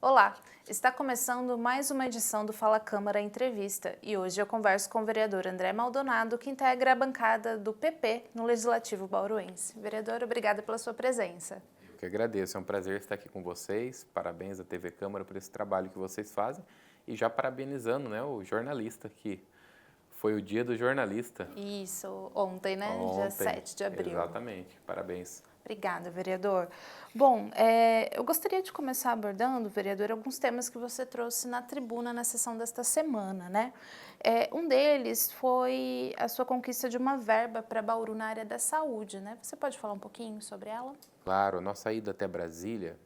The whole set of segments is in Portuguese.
Olá, está começando mais uma edição do Fala Câmara Entrevista e hoje eu converso com o vereador André Maldonado, que integra a bancada do PP no Legislativo Bauruense. Vereador, obrigada pela sua presença. Eu que agradeço, é um prazer estar aqui com vocês. Parabéns à TV Câmara por esse trabalho que vocês fazem e já parabenizando, o jornalista, que foi o dia do jornalista. Isso, ontem, né? Ontem, Dia 7 de abril. Exatamente, parabéns. Obrigada, vereador. Bom, eu gostaria de começar abordando, vereador, alguns temas que você trouxe na tribuna na sessão desta semana, né? Um deles foi a sua conquista de uma verba para Bauru na área da saúde, né? Você pode falar um pouquinho sobre ela? Claro, a nossa ida até Brasília,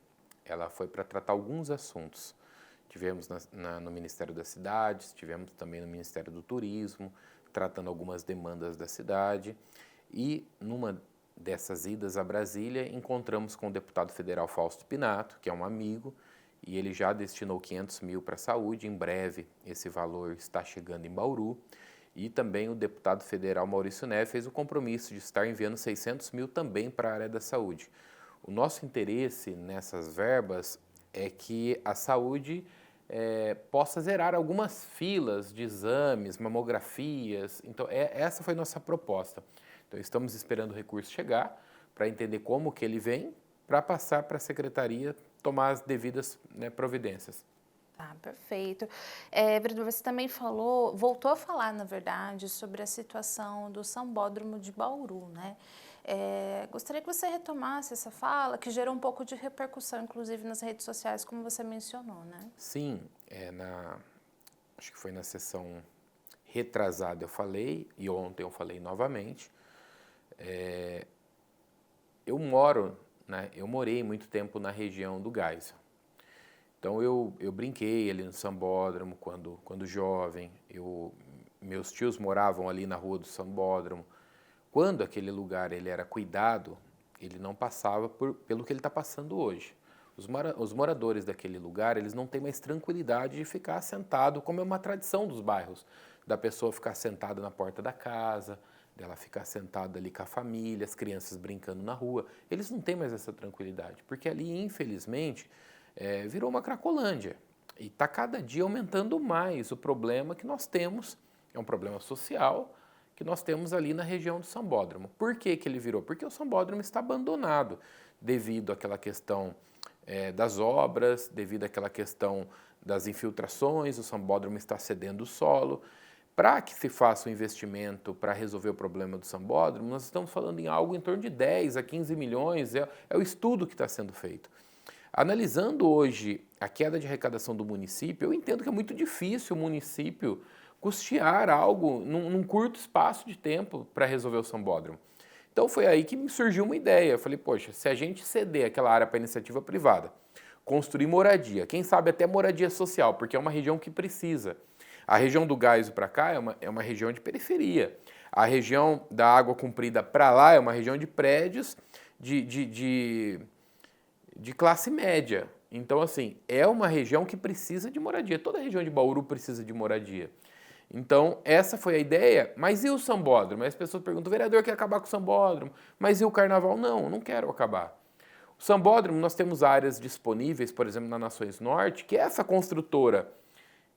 ela foi para tratar alguns assuntos. Tivemos no Ministério das Cidades, tivemos também no Ministério do Turismo, tratando algumas demandas da cidade. E numa dessas idas a Brasília, encontramos com o deputado federal Fausto Pinato, que é um amigo, e ele já destinou 500 mil para a saúde. Em breve, esse valor está chegando em Bauru. E também o deputado federal Maurício Neves fez o compromisso de estar enviando 600 mil também para a área da saúde. O nosso interesse nessas verbas é que a saúde possa zerar algumas filas de exames, mamografias. Então, essa foi nossa proposta. Então, estamos esperando o recurso chegar para entender como que ele vem, para passar para a secretaria tomar as devidas providências. Tá, perfeito. Vereador, você também voltou a falar, na verdade, sobre a situação do Sambódromo de Bauru, né? Gostaria que você retomasse essa fala, que gerou um pouco de repercussão, inclusive nas redes sociais, como você mencionou, né? Sim, acho que foi na sessão retrasada eu falei, e ontem eu falei novamente. Eu morei muito tempo na região do Geisel. Então eu brinquei ali no Sambódromo quando jovem, meus tios moravam ali na rua do Sambódromo. Quando aquele lugar ele era cuidado, ele não passava pelo que ele está passando hoje. Os moradores daquele lugar, eles não têm mais tranquilidade de ficar sentado, como é uma tradição dos bairros, da pessoa ficar sentada na porta da casa, dela ficar sentada ali com a família, as crianças brincando na rua. Eles não têm mais essa tranquilidade, porque ali, infelizmente, virou uma Cracolândia. E está cada dia aumentando mais o problema que nós temos, é um problema social, que nós temos ali na região do Sambódromo. Por que que ele virou? Porque o Sambódromo está abandonado devido àquela questão das obras, devido àquela questão das infiltrações, o Sambódromo está cedendo o solo. Para que se faça um investimento para resolver o problema do Sambódromo, nós estamos falando em algo em torno de 10 a 15 milhões, é o estudo que está sendo feito. Analisando hoje a queda de arrecadação do município, eu entendo que é muito difícil o município custear algo num curto espaço de tempo para resolver o Sambódromo. Então foi aí que me surgiu uma ideia. Eu falei, poxa, se a gente ceder aquela área para iniciativa privada, construir moradia, quem sabe até moradia social, porque é uma região que precisa. A região do Geisel para cá é uma região de periferia. A região da Água Comprida para lá é uma região de prédios de classe média. Então, assim, é uma região que precisa de moradia. Toda a região de Bauru precisa de moradia. Então, essa foi a ideia. Mas e o Sambódromo? Aí as pessoas perguntam, o vereador quer acabar com o Sambódromo, mas e o Carnaval? Não, eu não quero acabar. O Sambódromo, nós temos áreas disponíveis, por exemplo, na Nações Norte, que essa construtora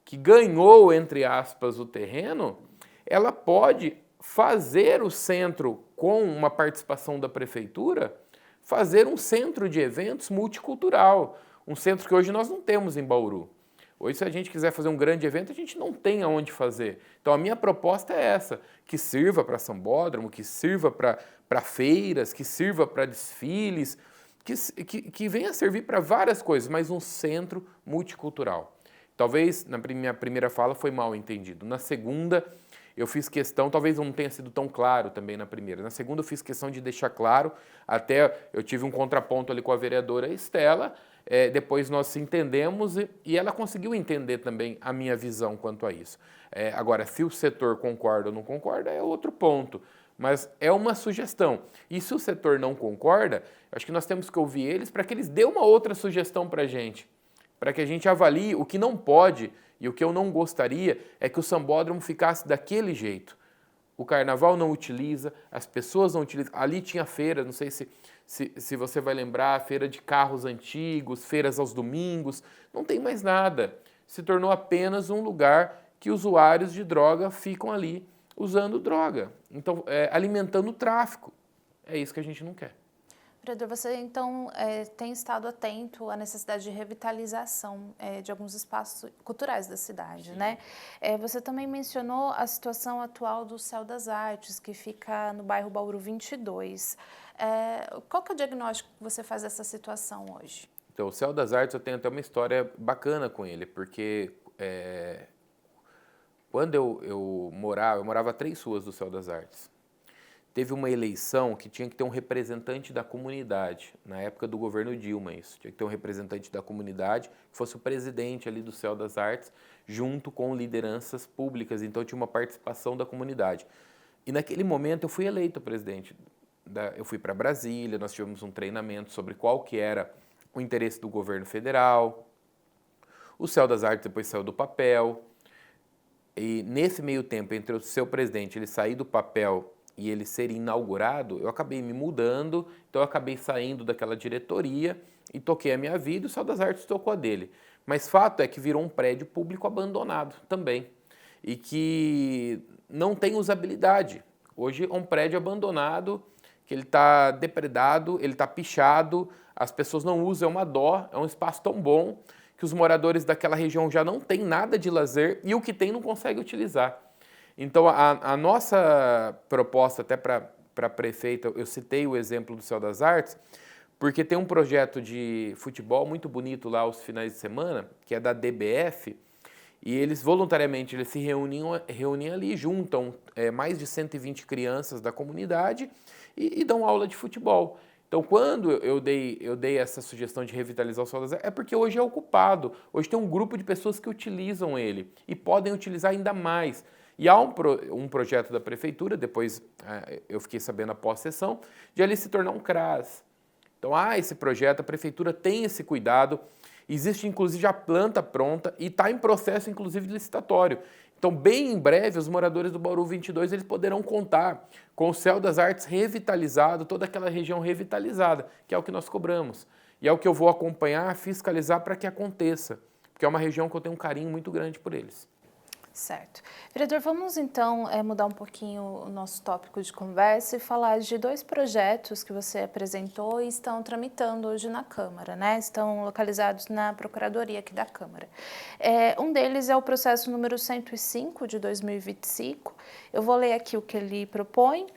que ganhou, entre aspas, o terreno, ela pode fazer o centro, com uma participação da prefeitura, fazer um centro de eventos multicultural, um centro que hoje nós não temos em Bauru. Hoje, se a gente quiser fazer um grande evento, a gente não tem aonde fazer. Então, a minha proposta é essa, que sirva para Sambódromo, que sirva para feiras, que sirva para desfiles, que venha servir para várias coisas, mas um centro multicultural. Talvez na minha primeira fala foi mal entendido. Na segunda, eu fiz questão, talvez não tenha sido tão claro também na primeira. Na segunda, eu fiz questão de deixar claro, até eu tive um contraponto ali com a vereadora Estela, depois nós se entendemos e ela conseguiu entender também a minha visão quanto a isso. Agora, se o setor concorda ou não concorda, é outro ponto. Mas é uma sugestão. E se o setor não concorda, acho que nós temos que ouvir eles para que eles dêem uma outra sugestão para a gente. Para que a gente avalie o que não pode e o que eu não gostaria é que o Sambódromo ficasse daquele jeito. o carnaval não utiliza, as pessoas não utilizam. Ali tinha feira, não sei se você vai lembrar, feira de carros antigos, feiras aos domingos, não tem mais nada. Se tornou apenas um lugar que usuários de droga ficam ali usando droga, então alimentando o tráfico. É isso que a gente não quer. Vereador, você então tem estado atento à necessidade de revitalização de alguns espaços culturais da cidade, né? Você também mencionou a situação atual do Céu das Artes, que fica no bairro Bauru 22. Qual que é o diagnóstico que você faz dessa situação hoje? Então, o Céu das Artes eu tenho até uma história bacana com ele, porque quando eu morava a 3 ruas do Céu das Artes. Teve uma eleição que tinha que ter um representante da comunidade, na época do governo Dilma isso, tinha que ter um representante da comunidade que fosse o presidente ali do Céu das Artes, junto com lideranças públicas, então tinha uma participação da comunidade. E naquele momento eu fui eleito presidente, eu fui para Brasília, nós tivemos um treinamento sobre qual que era o interesse do governo federal, o Céu das Artes depois saiu do papel, e nesse meio tempo entre o seu presidente ele sair do papel e ele ser inaugurado, eu acabei me mudando, então eu acabei saindo daquela diretoria e toquei a minha vida e o Céu das Artes tocou a dele. Mas fato é que virou um prédio público abandonado também e que não tem usabilidade. Hoje é um prédio abandonado, que ele está depredado, ele está pichado, as pessoas não usam, é uma dó, é um espaço tão bom que os moradores daquela região já não têm nada de lazer e o que tem não consegue utilizar. Então, a nossa proposta, até para a prefeita, eu citei o exemplo do Céu das Artes, porque tem um projeto de futebol muito bonito lá aos finais de semana, que é da DBF, e eles voluntariamente se reúnem ali, juntam mais de 120 crianças da comunidade e dão aula de futebol. Então, quando eu dei essa sugestão de revitalizar o Céu das Artes, é porque hoje é ocupado, hoje tem um grupo de pessoas que utilizam ele e podem utilizar ainda mais. E há um projeto da prefeitura, depois eu fiquei sabendo após a sessão, de ali se tornar um CRAS. Então há esse projeto, a prefeitura tem esse cuidado, existe inclusive a planta pronta e está em processo inclusive de licitatório. Então bem em breve os moradores do Bauru 22 eles poderão contar com o Céu das Artes revitalizado, toda aquela região revitalizada, que é o que nós cobramos. E é o que eu vou acompanhar, fiscalizar para que aconteça, porque é uma região que eu tenho um carinho muito grande por eles. Certo. Vereador, vamos então mudar um pouquinho o nosso tópico de conversa e falar de 2 projetos que você apresentou e estão tramitando hoje na Câmara, né? Estão localizados na Procuradoria aqui da Câmara. Um deles é o processo número 105 de 2025. Eu vou ler aqui o que ele propõe.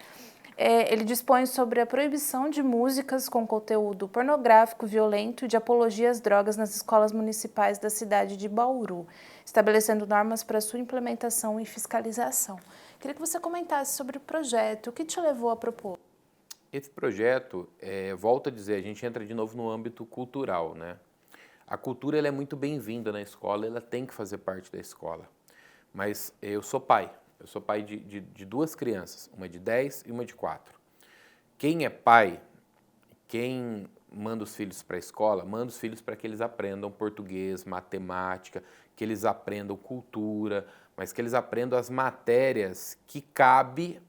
Ele dispõe sobre a proibição de músicas com conteúdo pornográfico, violento e de apologia às drogas nas escolas municipais da cidade de Bauru, estabelecendo normas para sua implementação e fiscalização. Queria que você comentasse sobre o projeto, o que te levou a propor? Esse projeto, volto a dizer, a gente entra de novo no âmbito cultural, né? A cultura ela é muito bem-vinda na escola, ela tem que fazer parte da escola. Mas eu sou pai de 2 crianças, uma de 10 e uma de 4. Quem é pai, quem manda os filhos para a escola, manda os filhos para que eles aprendam português, matemática, que eles aprendam cultura, mas que eles aprendam as matérias que cabe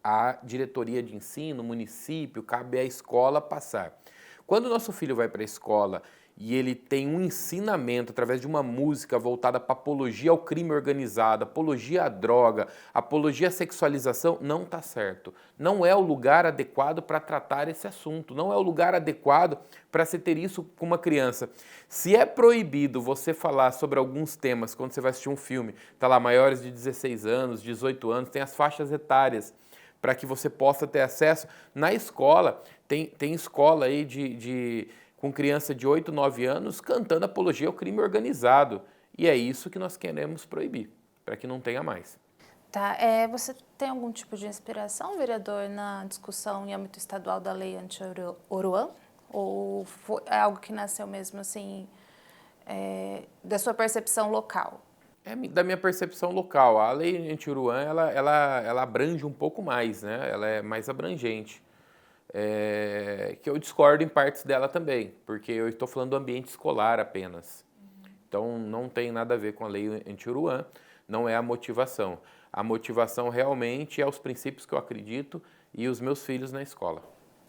à diretoria de ensino, município, cabe à escola passar. Quando o nosso filho vai para a escola e ele tem um ensinamento através de uma música voltada para apologia ao crime organizado, apologia à droga, apologia à sexualização, não está certo. Não é o lugar adequado para tratar esse assunto, não é o lugar adequado para se ter isso com uma criança. Se é proibido você falar sobre alguns temas quando você vai assistir um filme, está lá maiores de 16 anos, 18 anos, tem as faixas etárias, para que você possa ter acesso. Na escola, tem escola aí com criança de 8, 9 anos cantando apologia ao crime organizado. E é isso que nós queremos proibir, para que não tenha mais. Tá. Você tem algum tipo de inspiração, vereador, na discussão em âmbito estadual da lei anti-Oruan? Ou é algo que nasceu mesmo assim, da sua percepção local? Da minha percepção local. A lei anti-Oruan, ela abrange um pouco mais, né? Ela é mais abrangente. Que eu discordo em partes dela também, porque eu estou falando do ambiente escolar apenas. Então, não tem nada a ver com a lei anti-Oruan, não é a motivação. A motivação realmente é os princípios que eu acredito e os meus filhos na escola.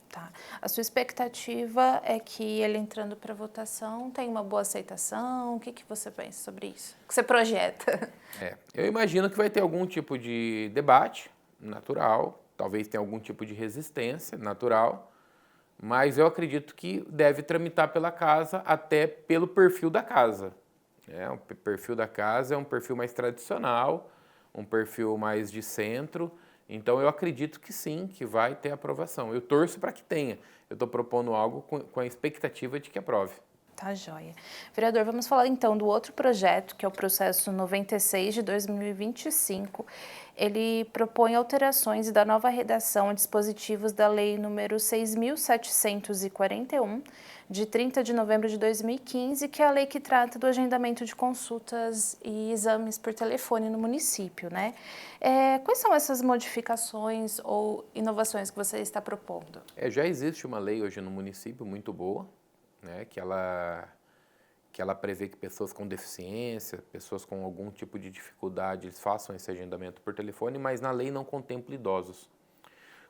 Tá. A sua expectativa é que ele entrando para votação tenha uma boa aceitação? O que que você pensa sobre isso? O que você projeta? Eu imagino que vai ter algum tipo de debate natural, talvez tenha algum tipo de resistência natural, mas eu acredito que deve tramitar pela casa, até pelo perfil da casa. O perfil da casa é um perfil mais tradicional, um perfil mais de centro, então eu acredito que sim, que vai ter aprovação. Eu torço para que tenha. Eu estou propondo algo com a expectativa de que aprove. Tá joia. Vereador, vamos falar então do outro projeto, que é o processo 96 de 2025. Ele propõe alterações da nova redação a dispositivos da Lei número 6.741, de 30 de novembro de 2015, que é a lei que trata do agendamento de consultas e exames por telefone no município, né? Quais são essas modificações ou inovações que você está propondo? Já existe uma lei hoje no município muito boa, né, que ela prevê que pessoas com deficiência, pessoas com algum tipo de dificuldade, eles façam esse agendamento por telefone, mas na lei não contempla idosos.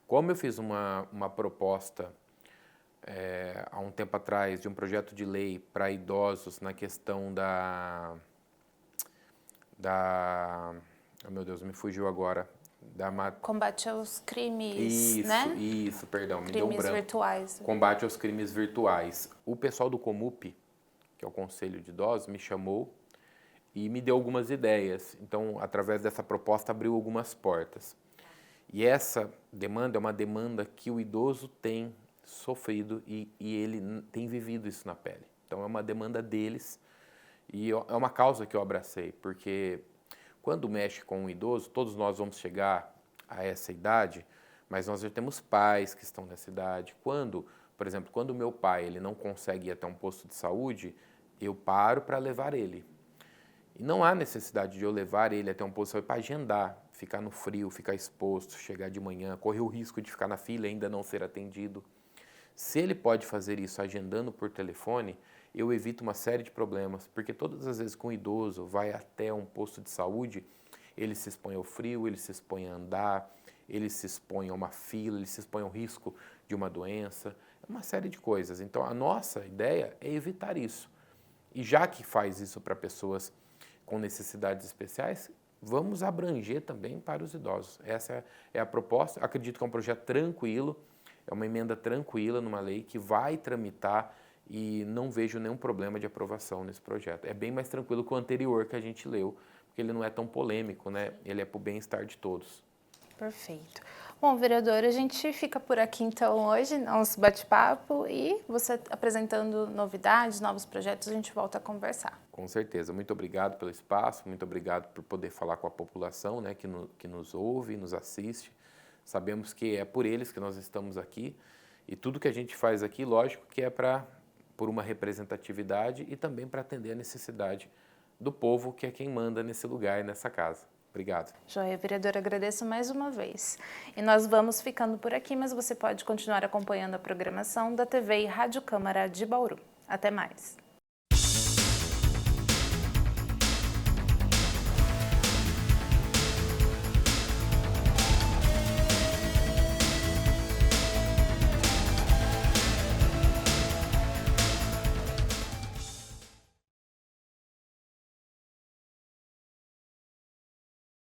Como eu fiz uma proposta há um tempo atrás de um projeto de lei para idosos na questão oh meu Deus, me fugiu agora. Combate aos crimes, Isso, né? isso, perdão, me deu um Crimes branco. virtuais. Combate aos crimes virtuais. O pessoal do Comup, que é o Conselho de Idosos, me chamou e me deu algumas ideias. Então, através dessa proposta, abriu algumas portas. E essa demanda é uma demanda que o idoso tem sofrido e ele tem vivido isso na pele. Então, é uma demanda deles e é uma causa que eu abracei, porque quando mexe com um idoso, todos nós vamos chegar a essa idade, mas nós já temos pais que estão nessa idade. Por exemplo, quando o meu pai ele não consegue ir até um posto de saúde, eu paro para levar ele. E não há necessidade de eu levar ele até um posto de saúde para agendar, ficar no frio, ficar exposto, chegar de manhã, correr o risco de ficar na fila e ainda não ser atendido. Se ele pode fazer isso agendando por telefone, eu evito uma série de problemas, porque todas as vezes que um idoso vai até um posto de saúde, ele se expõe ao frio, ele se expõe a andar, ele se expõe a uma fila, ele se expõe ao risco de uma doença, uma série de coisas. Então, a nossa ideia é evitar isso. E já que faz isso para pessoas com necessidades especiais, vamos abranger também para os idosos. Essa é a proposta. Acredito que é um projeto tranquilo, é uma emenda tranquila numa lei que vai tramitar e não vejo nenhum problema de aprovação nesse projeto. É bem mais tranquilo que o anterior que a gente leu, porque ele não é tão polêmico, né? Ele é para o bem-estar de todos. Perfeito. Bom, vereador, a gente fica por aqui então hoje, nosso bate-papo, e você apresentando novidades, novos projetos, a gente volta a conversar. Com certeza. Muito obrigado pelo espaço, muito obrigado por poder falar com a população, né, que nos ouve, nos assiste. Sabemos que é por eles que nós estamos aqui e tudo que a gente faz aqui, lógico, que é por uma representatividade e também para atender a necessidade do povo, que é quem manda nesse lugar e nessa casa. Obrigado. Joia, vereador, agradeço mais uma vez. E nós vamos ficando por aqui, mas você pode continuar acompanhando a programação da TV e Rádio Câmara de Bauru. Até mais.